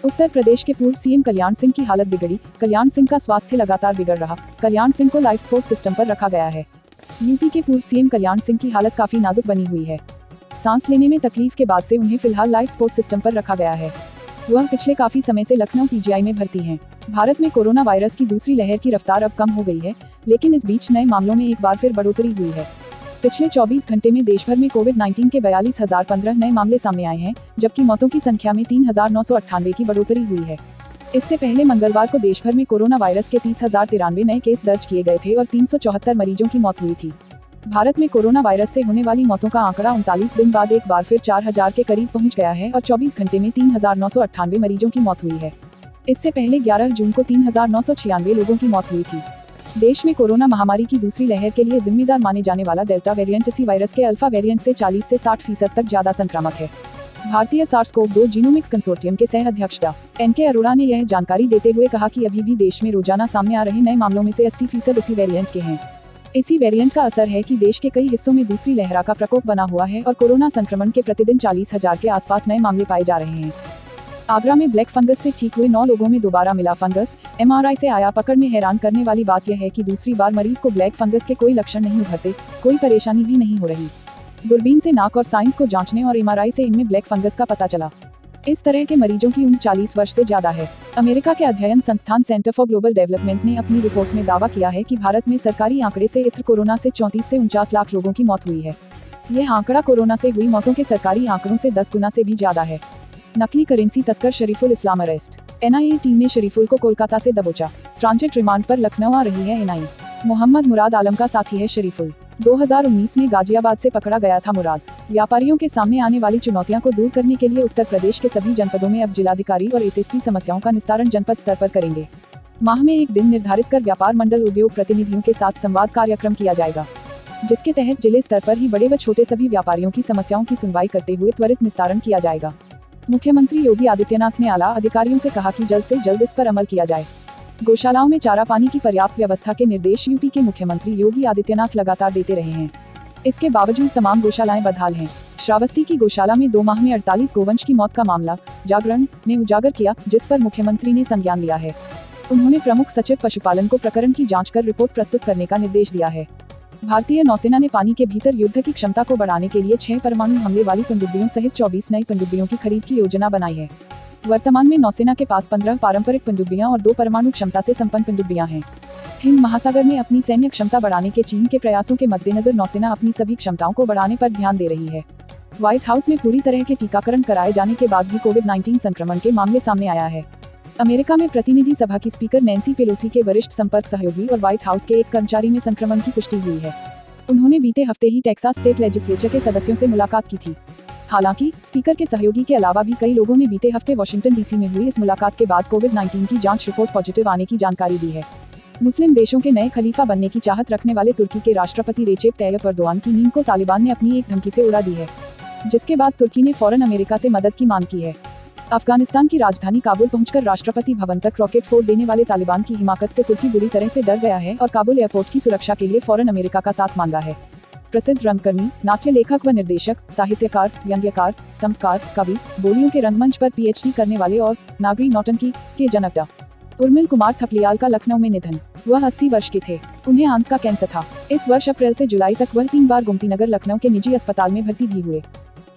उत्तर प्रदेश के पूर्व सीएम कल्याण सिंह की हालत बिगड़ी। कल्याण सिंह का स्वास्थ्य लगातार बिगड़ रहा। कल्याण सिंह को लाइफ सपोर्ट सिस्टम पर रखा गया है। यूपी के पूर्व सीएम कल्याण सिंह की हालत काफी नाजुक बनी हुई है। सांस लेने में तकलीफ के बाद से उन्हें फिलहाल लाइफ सपोर्ट सिस्टम पर रखा गया है। वह पिछले काफी समय से लखनऊ पीजीआई में भर्ती हैं। भारत में कोरोना वायरस की दूसरी लहर की रफ्तार अब कम हो गई है, लेकिन इस बीच नए मामलों में एक बार फिर बढ़ोतरी हुई है। पिछले 24 घंटे में देश भर में कोविड-19 के 42,015 नए मामले सामने आए हैं, जबकि मौतों की संख्या में 3,998 की बढ़ोतरी हुई है। इससे पहले मंगलवार को देश भर में कोरोना वायरस के 30,093 नए केस दर्ज किए गए थे और 374 मरीजों की मौत हुई थी। भारत में कोरोना वायरस से होने वाली मौतों का आंकड़ा 39 दिन बाद एक बार फिर 4,000 के करीब पहुंच गया है और 24 घंटे में 3,998 मरीजों की मौत हुई है। इससे पहले 11 जून को 3,996 लोगों की मौत हुई थी। देश में कोरोना महामारी की दूसरी लहर के लिए जिम्मेदार माने जाने वाला डेल्टा वेरिएंट इसी वायरस के अल्फा वेरिएंट से 40 से 60% तक ज्यादा संक्रामक है। भारतीय सार्स-कोव-2 जीनोमिक्स कंसोर्टियम के सह अध्यक्ष डॉ. एन.के. अरोड़ा ने यह जानकारी देते हुए कहा कि अभी भी देश में रोजाना सामने आ रहे नए मामलों में से 80% इसी वेरिएंट के हैं। इसी वेरिएंट का असर है कि देश के कई हिस्सों में दूसरी लहर का प्रकोप बना हुआ है और कोरोना संक्रमण के प्रतिदिन 40,000 के आसपास नए मामले पाए जा रहे हैं। आगरा में ब्लैक फंगस से ठीक हुए 9 लोगों में दोबारा मिला फंगस। एमआरआई से आया पकड़ में हैरान करने वाली बात यह है कि दूसरी बार मरीज को ब्लैक फंगस के कोई लक्षण नहीं उभरते, कोई परेशानी भी नहीं हो रही। दूरबीन से नाक और साइंस को जांचने और एमआरआई से इनमें ब्लैक फंगस का पता चला। इस तरह के मरीजों की उम्र 40 वर्ष से ज्यादा है। अमेरिका के अध्ययन संस्थान सेंटर फॉर ग्लोबल डेवलपमेंट ने अपनी रिपोर्ट में दावा किया है कि भारत में सरकारी आंकड़े से इत्र कोरोना से 34 से 49 लाख लोगों की मौत हुई है। यह आंकड़ा कोरोना से हुई मौतों के सरकारी आंकड़ों से 10 गुना से भी ज्यादा है। नकली करेंसी तस्कर शरीफुल इस्लाम अरेस्ट। एनआईए टीम ने शरीफुल को कोलकाता से दबोचा। ट्रांजिट रिमांड पर लखनऊ आ रही है एनआईए। मोहम्मद मुराद आलम का साथी है शरीफुल। 2019 में गाजियाबाद से पकड़ा गया था मुराद। व्यापारियों के सामने आने वाली चुनौतियों को दूर करने के लिए उत्तर प्रदेश के सभी जनपदों में अब जिलाधिकारी और एसएसपी समस्याओं का निस्तारण जनपद स्तर पर करेंगे। माह में एक दिन निर्धारित कर व्यापार मंडल उद्योग प्रतिनिधियों के साथ संवाद कार्यक्रम किया जाएगा, जिसके तहत जिले स्तर पर ही बड़े व छोटे सभी व्यापारियों की समस्याओं की सुनवाई करते हुए त्वरित निस्तारण किया जाएगा। मुख्यमंत्री योगी आदित्यनाथ ने आला अधिकारियों से कहा कि जल्द से जल्द इस पर अमल किया जाए। गौशालाओं में चारा पानी की पर्याप्त व्यवस्था के निर्देश यूपी के मुख्यमंत्री योगी आदित्यनाथ लगातार देते रहे हैं। इसके बावजूद तमाम गौशालाएं बदहाल हैं। श्रावस्ती की गौशाला में 2 माह में 48 गोवंश की मौत का मामला जागरण ने उजागर किया, जिस पर मुख्यमंत्री ने संज्ञान लिया है। उन्होंने प्रमुख सचिव पशुपालन को प्रकरण की जाँच कर रिपोर्ट प्रस्तुत करने का निर्देश दिया है। भारतीय नौसेना ने पानी के भीतर युद्ध की क्षमता को बढ़ाने के लिए 6 परमाणु हमले वाली पनडुब्बियों सहित 24 नई पनडुब्बियों की खरीद की योजना बनाई है। वर्तमान में नौसेना के पास 15 पारंपरिक पनडुब्बियां और 2 परमाणु क्षमता से संपन्न पनडुब्बियां हैं। हिंद महासागर में अपनी सैन्य क्षमता बढ़ाने के चीन के प्रयासों के मद्देनजर नौसेना अपनी सभी क्षमताओं को बढ़ाने पर ध्यान दे रही है। व्हाइट हाउस में पूरी तरह के टीकाकरण कराए जाने के बाद भी कोविड-19 संक्रमण के मामले सामने आया है। अमेरिका में प्रतिनिधि सभा की स्पीकर नैन्सी पेलोसी के वरिष्ठ संपर्क सहयोगी और व्हाइट हाउस के एक कर्मचारी में संक्रमण की पुष्टि हुई है। उन्होंने बीते हफ्ते ही टेक्सास स्टेट लेजिस्लेचर के सदस्यों से मुलाकात की थी। हालांकि स्पीकर के सहयोगी के अलावा भी कई लोगों ने बीते हफ्ते वाशिंगटन डीसी में हुई इस मुलाकात के बाद कोविड-19 की जांच रिपोर्ट पॉजिटिव आने की जानकारी दी है। मुस्लिम देशों के नए खलीफा बनने की चाहत रखने वाले तुर्की के राष्ट्रपति रेचेप तैयप एर्दोआन की नींद को तालिबान ने अपनी एक धमकी से उड़ा दी है, जिसके बाद तुर्की ने फौरन अमेरिका से मदद की मांग की है। अफगानिस्तान की राजधानी काबुल पहुंचकर राष्ट्रपति भवन तक रॉकेट फोड़ देने वाले तालिबान की हिमाकत से तुर्की बुरी तरह से डर गया है और काबुल एयरपोर्ट की सुरक्षा के लिए फौरन अमेरिका का साथ मांगा है। प्रसिद्ध रंगकर्मी, नाट्य लेखक व निर्देशक, साहित्यकार, व्यंग्यकार, स्तंभकार, कवि, बोलियों के रंगमंच पर पीएचडी करने वाले और नागरी नौटंकी के जनक डॉ. उर्मिल कुमार थपलियाल का लखनऊ में निधन। वह 80 वर्ष के थे। उन्हें आंत का कैंसर था। इस वर्ष अप्रैल से जुलाई तक वह 3 बार गोमतीनगर लखनऊ के निजी अस्पताल में भर्ती भी हुए।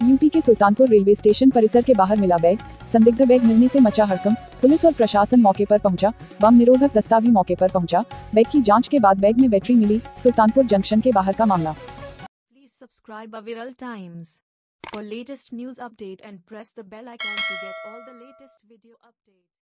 यूपी के सुल्तानपुर रेलवे स्टेशन परिसर के बाहर मिला बैग। संदिग्ध बैग मिलने से मचा हड़कंप। पुलिस और प्रशासन मौके पर पहुंचा। बम निरोधक दस्ता भी मौके पर पहुंचा। बैग की जांच के बाद बैग में बैटरी मिली। सुल्तानपुर जंक्शन के बाहर का मामला। Subscribe Viral Times for latest news update and press the bell icon to get all the latest video updates.